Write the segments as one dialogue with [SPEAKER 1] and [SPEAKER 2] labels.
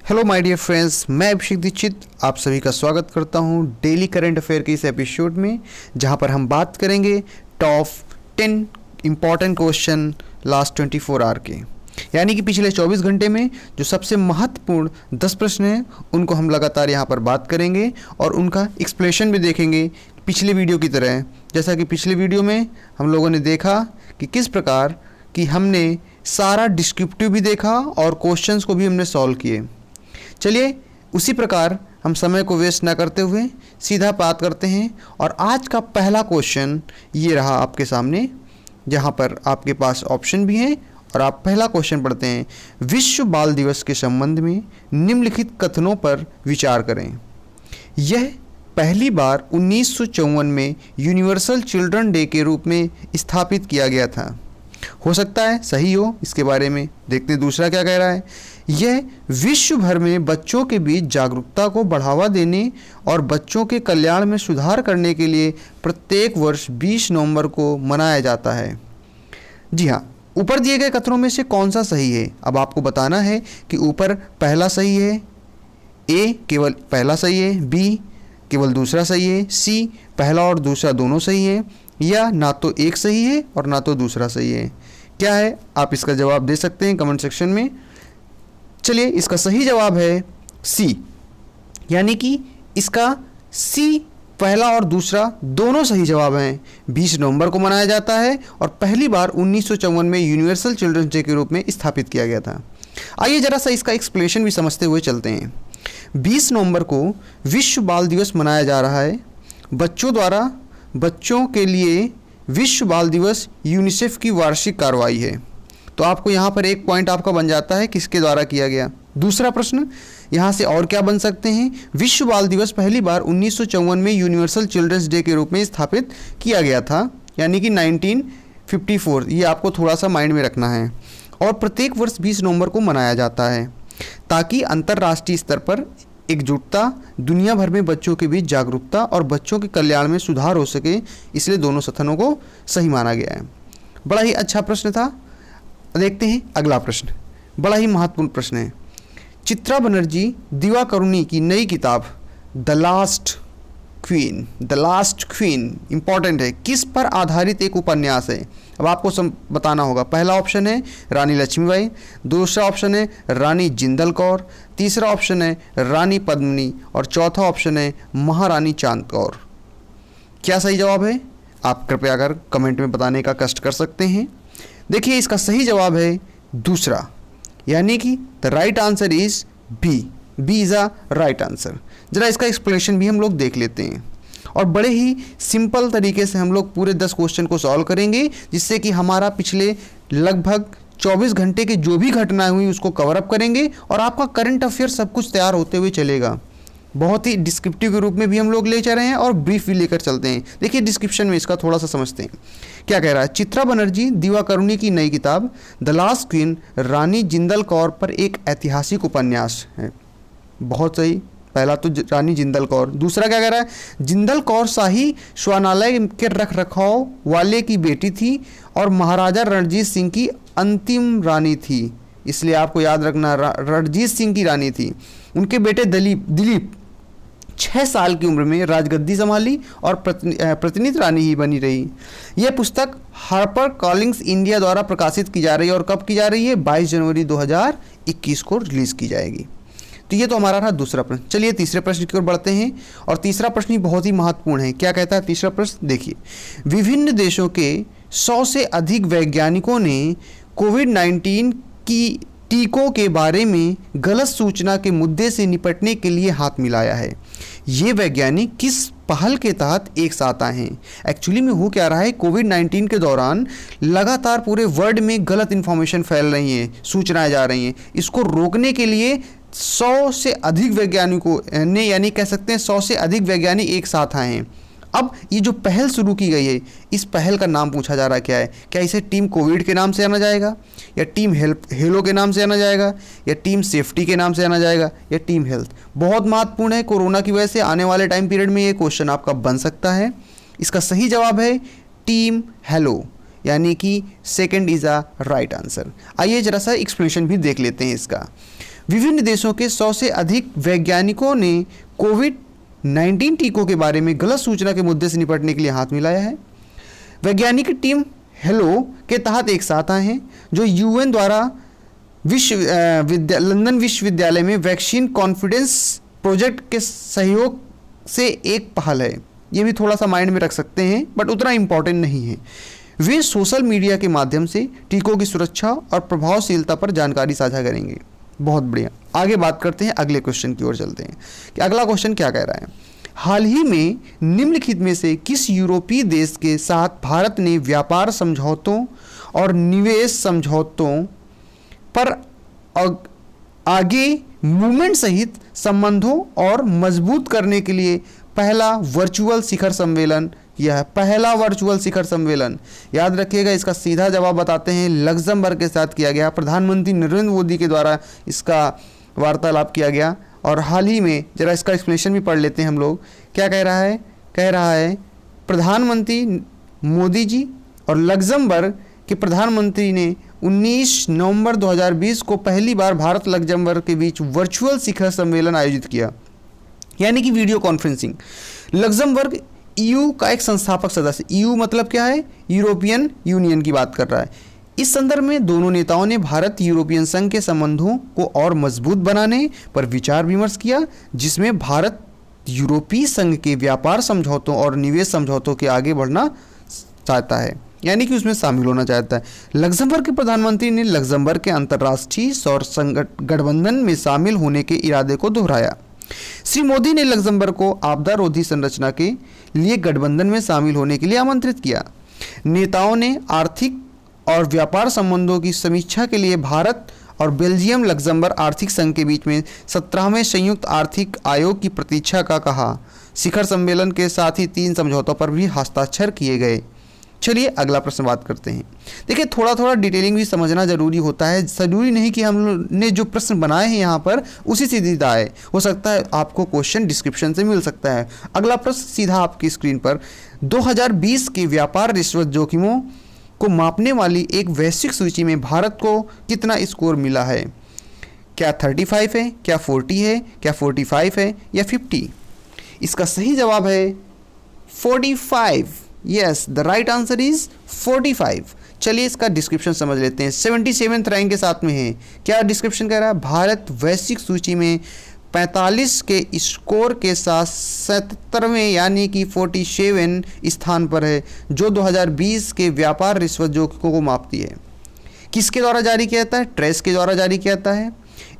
[SPEAKER 1] Hello my dear friends, मैं अभिषेक दीक्षित आप सभी का स्वागत करता हूं डेली करंट अफेयर के इस एपिसोड में, जहां पर हम बात करेंगे top 10 important question last 24 hour के, यानी कि पिछले 24 घंटे में जो सबसे महत्वपूर्ण 10 प्रश्न हैं उनको हम लगातार यहां पर बात करेंगे और उनका एक्सप्लेनेशन भी देखेंगे पिछले वीडियो की तरह। जैसा कि पिछले वीडियो में हम लोगों ने देखा कि किस प्रकार कि हमने सारा डिस्क्रिप्टिव भी देखा और क्वेश्चंस को भी हमने सॉल्व किए। चलिए उसी प्रकार हम समय को वेस्ट ना करते हुए सीधा बात करते हैं और आज का पहला क्वेश्चन ये रहा आपके सामने, जहाँ पर आपके पास ऑप्शन भी हैं और आप पहला क्वेश्चन पढ़ते हैं। विश्व बाल दिवस के संबंध में निम्नलिखित कथनों पर विचार करें। यह पहली बार 1954 में यूनिवर्सल चिल्ड्रन डे के रूप में स्थापित किया गया था। हो सकता है सही हो, इसके बारे में देखते हैं दूसरा क्या कह रहा है। यह विश्व भर में बच्चों के बीच जागरूकता को बढ़ावा देने और बच्चों के कल्याण में सुधार करने के लिए प्रत्येक वर्ष 20 नवंबर को मनाया जाता है। जी हाँ, ऊपर दिए गए कथनों में से कौन सा सही है। अब आपको बताना है कि ऊपर पहला सही है, ए केवल पहला सही है, बी केवल दूसरा सही है, सी पहला और दूसरा दोनों सही है, या ना तो एक सही है और ना तो दूसरा सही है। क्या है, आप इसका जवाब दे सकते हैं कमेंट सेक्शन में। चलिए, इसका सही जवाब है सी, यानी कि इसका सी पहला और दूसरा दोनों सही जवाब हैं। 20 नवंबर को मनाया जाता है और पहली बार 1954 में यूनिवर्सल चिल्ड्रंस डे के रूप में स्थापित किया गया था। आइए जरा सा इसका एक्सप्लेनेशन भी समझते हुए चलते हैं। 20 नवंबर को विश्व बाल दिवस मनाया जा रहा है। बच्चों द्वारा बच्चों के लिए विश्व बाल दिवस यूनिसेफ की वार्षिक कार्रवाई है। तो आपको यहाँ पर एक पॉइंट आपका बन जाता है किसके द्वारा किया गया। दूसरा प्रश्न यहाँ से और क्या बन सकते हैं। विश्व बाल दिवस पहली बार 1954 में यूनिवर्सल चिल्ड्रंस डे के रूप में स्थापित किया गया था, यानी कि 1954। ये आपको थोड़ा सा माइंड में रखना है। और प्रत्येक वर्ष 20 नवंबर को मनाया जाता है ताकि अंतर्राष्ट्रीय स्तर पर एकजुटता, दुनिया भर में बच्चों के बीच जागरूकता और बच्चों के कल्याण में सुधार हो सके, इसलिए दोनों कथनों को सही माना गया है। बड़ा ही अच्छा प्रश्न था। देखते हैं अगला प्रश्न, बड़ा ही महत्वपूर्ण प्रश्न है। चित्रा बनर्जी दिवाकरुणी की नई किताब द लास्ट क्वीन इंपॉर्टेंट है, किस पर आधारित एक उपन्यास है। अब आपको बताना होगा। पहला ऑप्शन है रानी लक्ष्मीबाई, दूसरा ऑप्शन है रानी जिंदल कौर, तीसरा ऑप्शन है रानी पद्मिनी और चौथा ऑप्शन है महारानी चांद कौर। क्या सही जवाब है, आप कृपया कर कमेंट में बताने का कष्ट कर सकते हैं। देखिए, इसका सही जवाब है दूसरा, यानी कि the right answer is B is a right answer. जरा इसका एक्सप्लेनेशन भी हम लोग देख लेते हैं और बड़े ही सिंपल तरीके से हम लोग पूरे 10 क्वेश्चन को सॉल्व करेंगे, जिससे कि हमारा पिछले लगभग 24 घंटे की जो भी घटनाएं हुई उसको कवर अप करेंगे और आपका करंट अफेयर सब कुछ तैयार होते हुए चलेगा। बहुत ही डिस्क्रिप्टिव के रूप में भी हम लोग ले चल रहे हैं और ब्रीफ भी लेकर चलते हैं। देखिए डिस्क्रिप्शन में इसका थोड़ा सा समझते हैं क्या कह रहा है। चित्रा बनर्जी दिवाकरुणी की नई किताब द लास्ट क्वीन रानी जिंदल कौर पर एक ऐतिहासिक उपन्यास है। बहुत सही, पहला तो रानी जिंदल कौर। दूसरा क्या कह रहा है, जिंदल कौर शाही श्वानालय के रख रखाव वाले की बेटी थी और महाराजा रणजीत सिंह की अंतिम रानी थी, इसलिए आपको याद रखना रणजीत सिंह की रानी थी। उनके बेटे दिलीप 6 साल की उम्र में राजगद्दी संभाली और प्रतिनिधि रानी ही बनी रही। यह पुस्तक हार्पर कॉलिंग्स इंडिया द्वारा प्रकाशित की जा रही है और कब की जा रही है, 22 जनवरी 2021 को रिलीज़ की जाएगी। तो ये तो हमारा रहा दूसरा प्रश्न। चलिए तीसरे प्रश्न की ओर बढ़ते हैं और तीसरा प्रश्न ही बहुत ही महत्वपूर्ण है। क्या कहता है तीसरा प्रश्न, देखिए। विभिन्न देशों के 100 से अधिक वैज्ञानिकों ने कोविड-19 की टीकों के बारे में गलत सूचना के मुद्दे से निपटने के लिए हाथ मिलाया है। ये वैज्ञानिक किस पहल के तहत एक साथ आए हैं। एक्चुअली में हो क्या रहा है, कोविड-19 के दौरान लगातार पूरे वर्ल्ड में गलत इन्फॉर्मेशन फैल रही हैं, सूचनाएं जा रही हैं। इसको रोकने के लिए 100 से अधिक वैज्ञानिकों ने, यानी कह सकते हैं 100 से अधिक वैज्ञानिक एक साथ आए हैं। अब ये जो पहल शुरू की गई है, इस पहल का नाम पूछा जा रहा है क्या है। क्या इसे टीम कोविड के नाम से जाना जाएगा, या टीम हेलो के नाम से जाना जाएगा, या टीम सेफ्टी के नाम से जाना जाएगा, या टीम हेल्थ। बहुत महत्वपूर्ण है, कोरोना की वजह से आने वाले टाइम पीरियड में ये क्वेश्चन आपका बन सकता है। इसका सही जवाब है टीम हेलो, यानी कि second is a right answer. आइए जरा सा एक्सप्लेनेशन भी देख लेते हैं इसका। विभिन्न देशों के 100 से अधिक वैज्ञानिकों ने कोविड-19 टीकों के बारे में गलत सूचना के मुद्दे से निपटने के लिए हाथ मिलाया है। वैज्ञानिक टीम हेलो के तहत एक साथ आए हैं, जो यूएन द्वारा लंदन विश्वविद्यालय में वैक्सीन कॉन्फिडेंस प्रोजेक्ट के सहयोग से एक पहल है। ये भी थोड़ा सा माइंड में रख सकते हैं, बट उतना इम्पोर्टेंट नहीं है। वे सोशल मीडिया के माध्यम से टीकों की सुरक्षा और प्रभावशीलता पर जानकारी साझा करेंगे। बहुत बढ़िया। आगे बात करते हैं, अगले क्वेश्चन की ओर चलते हैं कि अगला क्वेश्चन क्या कह रहा है। हाल ही में निम्नलिखित में से किस यूरोपीय देश के साथ भारत ने व्यापार समझौतों और निवेश समझौतों पर आगे मूवमेंट सहित संबंधों और मजबूत करने के लिए पहला वर्चुअल शिखर सम्मेलन, यह पहला वर्चुअल शिखर सम्मेलन, याद रखिएगा इसका सीधा जवाब बताते हैं, लग्जमबर्ग के साथ किया गया। प्रधानमंत्री नरेंद्र मोदी के द्वारा इसका वार्तालाप किया गया। और हाल ही में जरा इसका एक्सप्लेनेशन भी पढ़ लेते हैं हम लोग। क्या कह रहा है प्रधानमंत्री मोदी जी और लग्जमबर्ग के प्रधानमंत्री ने 19 नवंबर 2020 को पहली बार भारत लग्जमबर्ग के बीच वर्चुअल शिखर सम्मेलन आयोजित किया, यानी कि वीडियो कॉन्फ्रेंसिंग। लग्जमबर्ग ईयू का एक संस्थापक सदस्य, ईयू मतलब क्या है, यूरोपियन यूनियन की बात कर रहा है। इस संदर्भ में दोनों नेताओं ने भारत यूरोपियन संघ के संबंधों को और मजबूत बनाने पर विचार विमर्श किया, जिसमें भारत यूरोपीय संघ के व्यापार समझौतों और निवेश समझौतों के आगे बढ़ना चाहता है, यानी कि उसमें शामिल होना चाहता है। लग्जमबर्ग के प्रधानमंत्री ने लग्जमबर्ग के अंतर्राष्ट्रीय सौर गठबंधन में शामिल होने के इरादे को दोहराया। श्री मोदी ने लग्जमबर्ग को आपदा रोधी संरचना के लिए गठबंधन में शामिल होने के लिए आमंत्रित किया। नेताओं ने आर्थिक और व्यापार संबंधों की समीक्षा के लिए भारत और बेल्जियम लग्जमबर्ग आर्थिक संघ के बीच में 17वें संयुक्त आर्थिक आयोग की प्रतीक्षा का कहा। शिखर सम्मेलन के साथ ही 3 समझौतों पर भी हस्ताक्षर किए गए। चलिए अगला प्रश्न बात करते हैं। देखिए थोड़ा थोड़ा डिटेलिंग भी समझना जरूरी होता है। जरूरी नहीं कि हम लोग ने जो प्रश्न बनाए हैं यहाँ पर उसी से सीधा आए, हो सकता है आपको क्वेश्चन डिस्क्रिप्शन से मिल सकता है। अगला प्रश्न सीधा आपकी स्क्रीन पर, 2020 के व्यापार रिश्वत जोखिमों को मापने वाली एक वैश्विक सूची में भारत को कितना स्कोर मिला है? क्या 35 है, क्या 40 है, क्या 45 है या 50? इसका सही जवाब है 45। Yes, the right answer is 45। चलिए इसका डिस्क्रिप्शन समझ लेते हैं। 77th रैंक के साथ में है। क्या डिस्क्रिप्शन कह रहा है? भारत वैश्विक सूची में 45 के स्कोर के साथ 77वें यानी कि 47 स्थान पर है, जो 2020 के व्यापार रिश्वत जोखिमों को मापती है। किसके द्वारा जारी किया जाता है? ट्रेस के द्वारा जारी किया जाता है।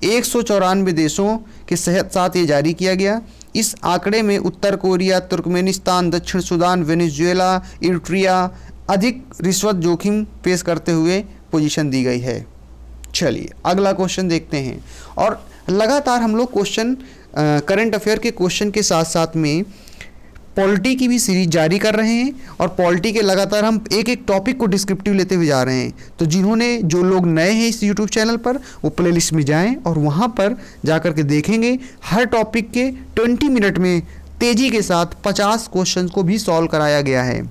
[SPEAKER 1] 194 देशों के साथ ये जारी किया गया। इस आंकड़े में उत्तर कोरिया, तुर्कमेनिस्तान, दक्षिण सूडान, वेनेजुएला, इरिट्रिया अधिक रिश्वत जोखिम पेश करते हुए पोजीशन दी गई है। चलिए अगला क्वेश्चन देखते हैं। और लगातार हम लोग क्वेश्चन करंट अफेयर के क्वेश्चन के साथ साथ में पॉलिटी की भी सीरीज जारी कर रहे हैं, और पॉलिटी के लगातार हम एक एक टॉपिक को डिस्क्रिप्टिव लेते हुए जा रहे हैं। तो जो लोग नए हैं इस यूट्यूब चैनल पर, वो प्लेलिस्ट में जाएं और वहाँ पर जाकर के देखेंगे हर टॉपिक के 20 मिनट में तेज़ी के साथ 50 क्वेश्चन को भी सॉल्व कराया गया है।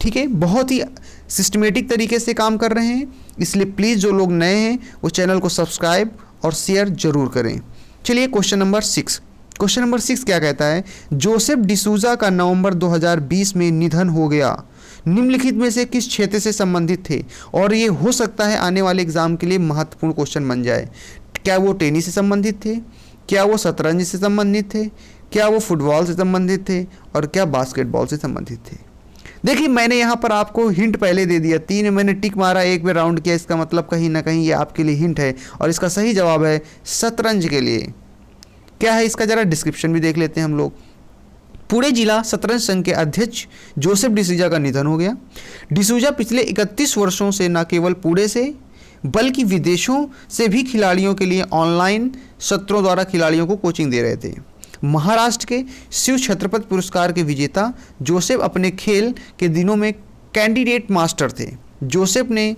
[SPEAKER 1] ठीक है, बहुत ही सिस्टमेटिक तरीके से काम कर रहे हैं, इसलिए प्लीज़ जो लोग नए हैं वो चैनल को सब्सक्राइब और शेयर जरूर करें। चलिए क्वेश्चन नंबर 6 क्या कहता है? जोसेफ डिसूजा का नवंबर 2020 में निधन हो गया। निम्नलिखित में से किस क्षेत्र से संबंधित थे? और ये हो सकता है आने वाले एग्जाम के लिए महत्वपूर्ण क्वेश्चन बन जाए। क्या वो टेनिस से संबंधित थे? क्या वो शतरंज से संबंधित थे? क्या वो फुटबॉल से संबंधित थे? और क्या बास्केटबॉल से संबंधित थे? देखिए मैंने यहाँ पर आपको हिंट पहले दे दिया, 3 मैंने टिक मारा, एक बार राउंड किया, इसका मतलब कहीं ना कहीं ये आपके लिए हिंट है। और इसका सही जवाब है शतरंज के लिए। क्या है इसका जरा डिस्क्रिप्शन भी देख लेते हैं हम लोग। पुणे जिला शतरंज संघ के अध्यक्ष जोसेफ डिसूजा का निधन हो गया। डिसूजा पिछले 31 वर्षों से न केवल पुणे से बल्कि विदेशों से भी खिलाड़ियों के लिए ऑनलाइन सत्रों द्वारा खिलाड़ियों को कोचिंग दे रहे थे। महाराष्ट्र के शिव छत्रपति पुरस्कार के विजेता जोसेफ अपने खेल के दिनों में कैंडिडेट मास्टर थे। जोसेफ ने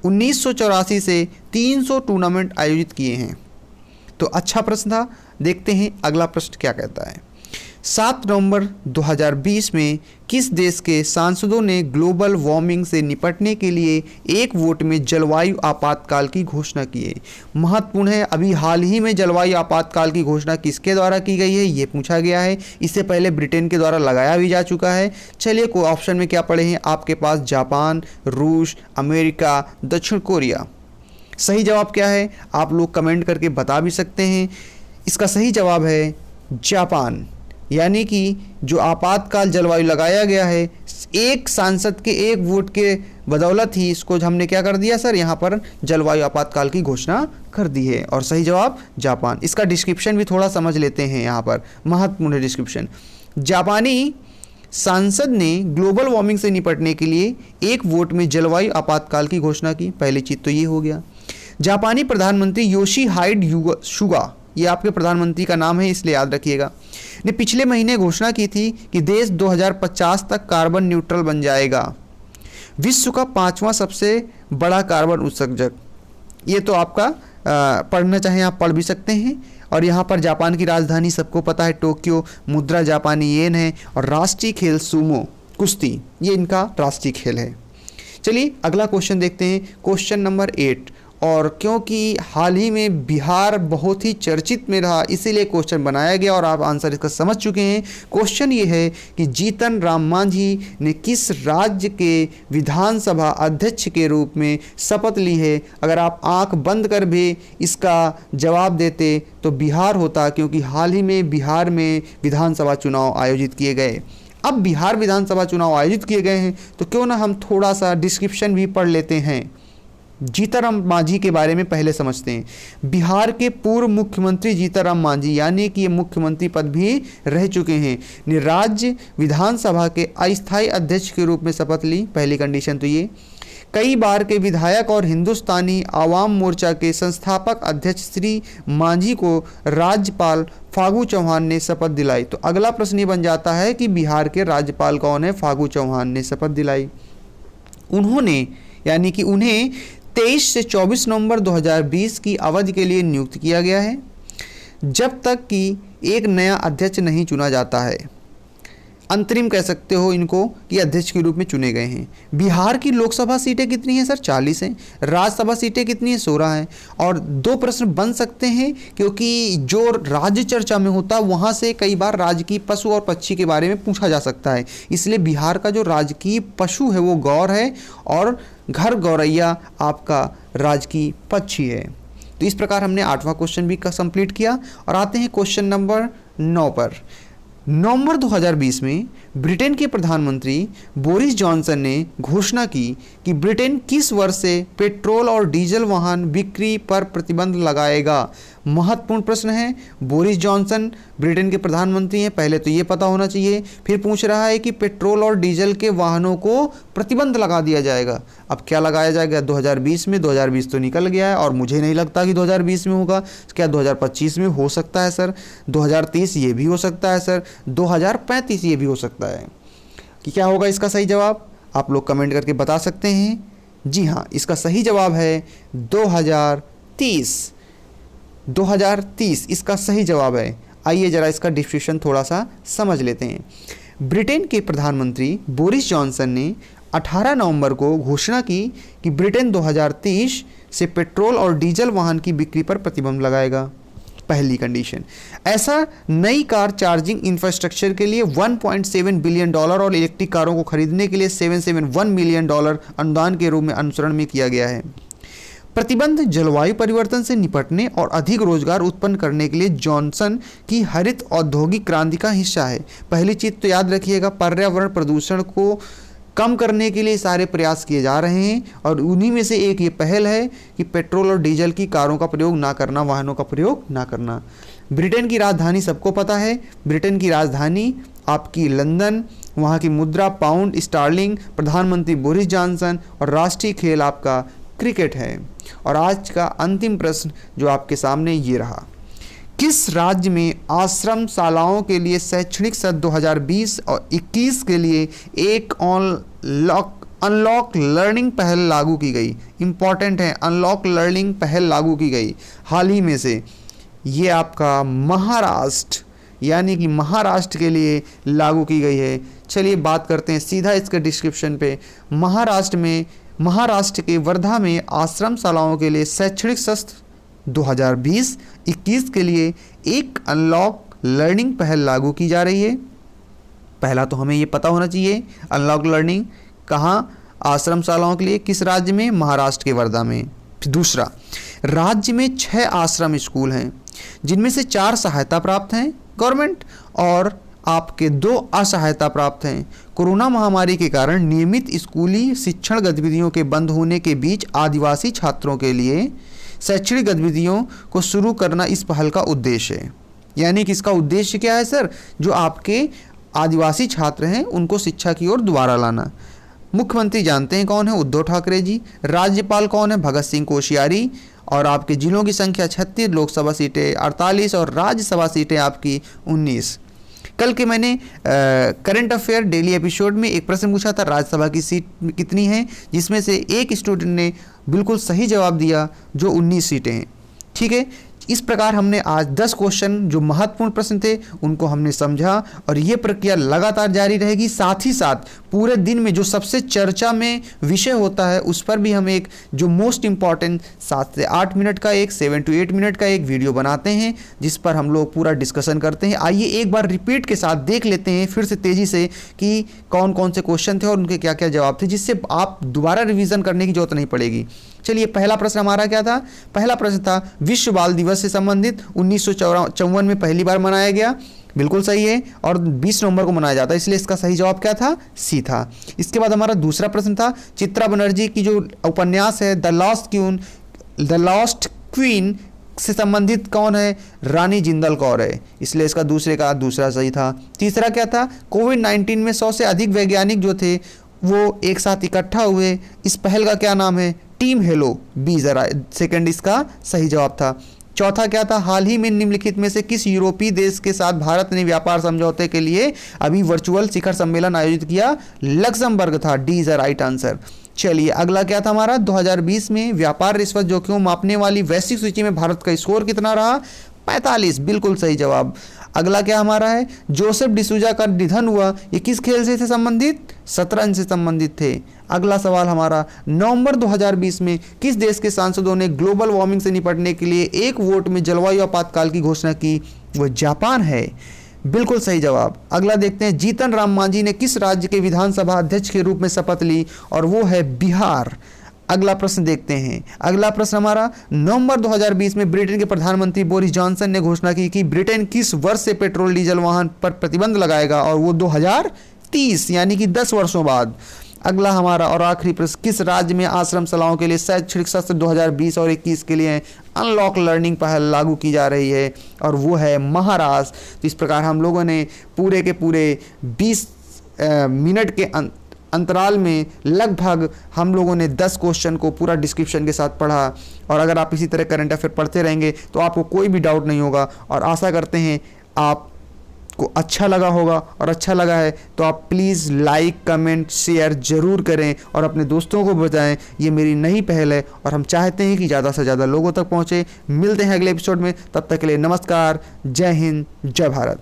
[SPEAKER 1] 1984 से 300 टूर्नामेंट आयोजित किए हैं। तो अच्छा प्रश्न था। देखते हैं अगला प्रश्न क्या कहता है। 7 नवंबर 2020 में किस देश के सांसदों ने ग्लोबल वार्मिंग से निपटने के लिए एक वोट में जलवायु आपातकाल की घोषणा की है? महत्वपूर्ण है, अभी हाल ही में जलवायु आपातकाल की घोषणा किसके द्वारा की गई है ये पूछा गया है। इससे पहले ब्रिटेन के द्वारा लगाया भी जा चुका है। चलिए, को ऑप्शन में क्या पड़े हैं आपके पास? जापान, रूस, अमेरिका, दक्षिण कोरिया। सही जवाब क्या है आप लोग कमेंट करके बता भी सकते हैं। इसका सही जवाब है जापान। यानी कि जो आपातकाल जलवायु लगाया गया है, एक सांसद के एक वोट के बदौलत ही इसको हमने क्या कर दिया सर, यहाँ पर जलवायु आपातकाल की घोषणा कर दी है। और सही जवाब जापान। इसका डिस्क्रिप्शन भी थोड़ा समझ लेते हैं, यहाँ पर महत्वपूर्ण है डिस्क्रिप्शन। जापानी सांसद ने ग्लोबल वार्मिंग से निपटने के लिए एक वोट में जलवायु आपातकाल की घोषणा की। पहली चीज़ तो ये हो गया। जापानी प्रधानमंत्री योशीहाइडे सुगा, ये आपके प्रधानमंत्री का नाम है इसलिए याद रखिएगा, ने पिछले महीने घोषणा की थी कि देश 2050 तक कार्बन न्यूट्रल बन जाएगा। विश्व का 5वां सबसे बड़ा कार्बन उत्सर्जक। ये तो आपका पढ़ना चाहें आप पढ़ भी सकते हैं। और यहाँ पर जापान की राजधानी सबको पता है टोक्यो, मुद्रा जापानी येन है और राष्ट्रीय खेल सूमो कुश्ती, ये इनका राष्ट्रीय खेल है। चलिए अगला क्वेश्चन देखते हैं, क्वेश्चन नंबर 8। और क्योंकि हाल ही में बिहार बहुत ही चर्चित में रहा इसीलिए क्वेश्चन बनाया गया और आप आंसर इसका समझ चुके हैं। क्वेश्चन ये है कि जीतन राम मांझी ने किस राज्य के विधानसभा अध्यक्ष के रूप में शपथ ली है? अगर आप आंख बंद कर भी इसका जवाब देते तो बिहार होता, क्योंकि हाल ही में बिहार में विधानसभा चुनाव आयोजित किए गए। अब बिहार विधानसभा चुनाव आयोजित किए गए हैं तो क्यों ना हम थोड़ा सा डिस्क्रिप्शन भी पढ़ लेते हैं। जीतनराम मांझी के बारे में पहले समझते हैं। बिहार के पूर्व मुख्यमंत्री जीतनराम मांझी, यानी कि ये मुख्यमंत्री पद भी रह चुके हैं, ने राज्य विधानसभा के अस्थायी अध्यक्ष के रूप में शपथ ली। पहली कंडीशन तो ये। कई बार के विधायक और हिंदुस्तानी आवाम मोर्चा के संस्थापक अध्यक्ष श्री मांझी को राज्यपाल फागू चौहान ने शपथ दिलाई। तो अगला प्रश्न ये बन जाता है कि बिहार के राज्यपाल कौन है? फागू चौहान ने शपथ दिलाई। उन्होंने, यानी कि उन्हें 23 से 24 नवंबर 2020 की अवधि के लिए नियुक्त किया गया है, जब तक कि एक नया अध्यक्ष नहीं चुना जाता है। अंतरिम कह सकते हो इनको कि अध्यक्ष के रूप में चुने गए हैं। बिहार की लोकसभा सीटें कितनी हैं सर? 40 हैं। राज्यसभा सीटें कितनी हैं? 16 हैं। और 2 प्रश्न बन सकते हैं क्योंकि जो राज्य चर्चा में होता है वहाँ से कई बार राजकीय पशु और पक्षी के बारे में पूछा जा सकता है। इसलिए बिहार का जो राजकीय पशु है वो गौर है और घर गौरैया आपका राजकीय पक्षी है। तो इस प्रकार हमने 8वां क्वेश्चन भी कंप्लीट किया और आते हैं क्वेश्चन नंबर 9 पर। नवंबर 2020 में ब्रिटेन के प्रधानमंत्री बोरिस जॉनसन ने घोषणा की कि ब्रिटेन किस वर्ष से पेट्रोल और डीजल वाहन बिक्री पर प्रतिबंध लगाएगा। महत्वपूर्ण प्रश्न है। बोरिस जॉनसन ब्रिटेन के प्रधानमंत्री हैं, पहले तो ये पता होना चाहिए। फिर पूछ रहा है कि पेट्रोल और डीजल के वाहनों को प्रतिबंध लगा दिया जाएगा। अब क्या लगाया जाएगा? 2020 में। 2020 तो निकल गया है और मुझे नहीं लगता कि 2020 में होगा। क्या 2025 में हो सकता है सर? 2030 ये भी हो सकता है सर। 2035 ये भी हो सकता है। कि क्या होगा इसका सही जवाब? आप लोग कमेंट करके बता सकते हैं। जी हाँ, इसका सही जवाब है 2030। 2030 इसका सही जवाब है। आइए जरा इसका डिस्क्रिप्शन थोड़ा सा समझ लेते हैं। ब्रिटेन के प्रधानमंत्री बोरिस जॉनसन ने 18 नवंबर को घोषणा की कि ब्रिटेन 2030 से पेट्रोल और डीजल वाहन की बिक्री पर प्रतिबंध लगाएगा। पहली कंडीशन, ऐसा नई कार चार्जिंग इंफ्रास्ट्रक्चर के लिए $1.7 बिलियन और इलेक्ट्रिक कारों को खरीदने के लिए $771 मिलियन अनुदान के रूप में अनुसरण में किया गया है। प्रतिबंध जलवायु परिवर्तन से निपटने और अधिक रोजगार उत्पन्न करने के लिए जॉनसन की हरित औद्योगिक क्रांति का हिस्सा है। पहली चीज़ तो याद रखिएगा, पर्यावरण प्रदूषण को कम करने के लिए सारे प्रयास किए जा रहे हैं और उन्हीं में से एक ये पहल है कि पेट्रोल और डीजल की कारों का प्रयोग ना करना, वाहनों का प्रयोग ना करना। ब्रिटेन की राजधानी सबको पता है। ब्रिटेन की राजधानी आपकी लंदन, वहाँ की मुद्रा पाउंड स्टार्लिंग, प्रधानमंत्री बोरिस जॉनसन और राष्ट्रीय खेल आपका क्रिकेट है। और आज का अंतिम प्रश्न जो आपके सामने ये रहा, किस राज्य में आश्रम शालाओं के लिए शैक्षणिक सत्र 2020 और 21 के लिए एक अनलॉक लर्निंग पहल लागू की गई? इंपॉर्टेंट है, अनलॉक लर्निंग पहल लागू की गई हाल ही में से। ये आपका महाराष्ट्र यानी कि महाराष्ट्र के लिए लागू की गई है। चलिए बात करते हैं सीधा इसके डिस्क्रिप्शन पे। महाराष्ट्र के वर्धा में आश्रम शालाओं के लिए शैक्षणिक सत्र 2020-21 के लिए एक अनलॉक लर्निंग पहल लागू की जा रही है। पहला तो हमें ये पता होना चाहिए अनलॉक लर्निंग कहाँ, आश्रम शालाओं के लिए किस राज्य में, महाराष्ट्र के वर्धा में। दूसरा, राज्य में 6 आश्रम स्कूल हैं जिनमें से 4 सहायता प्राप्त हैं गवर्नमेंट और आपके 2 असहायता प्राप्त हैं। कोरोना महामारी के कारण नियमित स्कूली शिक्षण गतिविधियों के बंद होने के बीच आदिवासी छात्रों के लिए शैक्षणिक गतिविधियों को शुरू करना इस पहल का उद्देश्य है। यानी कि इसका उद्देश्य क्या है सर, जो आपके आदिवासी छात्र हैं उनको शिक्षा की ओर दोबारा लाना। मुख्यमंत्री जानते हैं कौन है, उद्धव ठाकरे जी। राज्यपाल कौन है, भगत सिंह कोश्यारी। और आपके जिलों की संख्या 36, लोकसभा सीटें 48 और राज्यसभा सीटें आपकी 19। कल के मैंने करंट अफेयर डेली एपिसोड में एक प्रश्न पूछा था राज्यसभा की सीट कितनी है, जिसमें से एक स्टूडेंट ने बिल्कुल सही जवाब दिया जो 19 सीटें हैं। ठीक है, इस प्रकार हमने आज 10 क्वेश्चन जो महत्वपूर्ण प्रश्न थे उनको हमने समझा और ये प्रक्रिया लगातार जारी रहेगी। साथ ही साथ पूरे दिन में जो सबसे चर्चा में विषय होता है उस पर भी हम एक जो मोस्ट इम्पॉर्टेंट 7 से 8 मिनट का एक 7 to 8 मिनट का एक वीडियो बनाते हैं जिस पर हम लोग पूरा डिस्कशन करते हैं। आइए एक बार रिपीट के साथ देख लेते हैं फिर से तेज़ी से कि कौन कौन से क्वेश्चन थे और उनके क्या क्या जवाब थे, जिससे आप दोबारा रिवीजन करने की जरूरत नहीं पड़ेगी। चलिए पहला प्रश्न हमारा क्या था, पहला प्रश्न था विश्व बाल दिवस से संबंधित 1954 में पहली बार मनाया गया, बिल्कुल सही है, और 20 नवंबर को मनाया जाता है, इसलिए इसका सही जवाब क्या था, सी था। इसके बाद हमारा दूसरा प्रश्न था चित्रा बनर्जी की जो उपन्यास है द लॉस्ट क्वीन से संबंधित कौन है, रानी जिंदल कौर है, इसलिए इसका दूसरा सही था। तीसरा क्या था, कोविड-19 में 100 से अधिक वैज्ञानिक जो थे वो एक साथ इकट्ठा हुए, इस पहल का क्या नाम है, टीम हेलो, बी जरा सेकंड इसका सही जवाब था। चौथा क्या था, हाल ही में निम्नलिखित में से किस यूरोपीय देश के साथ भारत ने व्यापार समझौते के लिए अभी वर्चुअल शिखर सम्मेलन आयोजित किया, लक्समबर्ग था, D is the right answer. चलिए अगला क्या था हमारा, 2020 में व्यापार रिश्वत जोखिम मापने वाली वैश्विक सूची में भारत का स्कोर कितना रहा, 45, बिल्कुल सही जवाब। अगला क्या हमारा है, जोसेफ डिसूजा का निधन हुआ, ये किस खेल से थे संबंधित, शतरंज से संबंधित थे। अगला सवाल हमारा, नवंबर 2020 में किस देश के सांसदों ने ग्लोबल वार्मिंग से निपटने के लिए एक वोट में जलवायु आपातकाल की घोषणा की, वो जापान है, बिल्कुल सही जवाब। अगला देखते हैं, जीतन राम मांझी ने किस राज्य के विधानसभा अध्यक्ष के रूप में शपथ ली, और वो है बिहार। अगला प्रश्न देखते हैं, अगला प्रश्न हमारा, नवंबर 2020 में ब्रिटेन के प्रधानमंत्री बोरिस जॉनसन ने घोषणा की कि ब्रिटेन किस वर्ष से पेट्रोल डीजल वाहन पर प्रतिबंध लगाएगा, और वो 2030 यानी कि 10 वर्षों बाद। अगला हमारा और आखिरी प्रश्न, किस राज्य में आश्रम शालाओं के लिए शैक्षणिक सत्र 2020 और 21 के लिए अनलॉक लर्निंग पहल लागू की जा रही है, और वो है महाराष्ट्र। तो इस प्रकार हम लोगों ने पूरे के पूरे 20 मिनट के अंतराल में लगभग हम लोगों ने 10 क्वेश्चन को पूरा डिस्क्रिप्शन के साथ पढ़ा, और अगर आप इसी तरह करंट अफेयर पढ़ते रहेंगे तो आपको कोई भी डाउट नहीं होगा, और आशा करते हैं आपको अच्छा लगा होगा, और अच्छा लगा है तो आप प्लीज़ लाइक कमेंट शेयर ज़रूर करें और अपने दोस्तों को बताएं। ये मेरी नई पहल है और हम चाहते हैं कि ज़्यादा से ज़्यादा लोगों तक पहुँचे। मिलते हैं अगले एपिसोड में, तब तक के लिए नमस्कार, जय हिंद, जय भारत।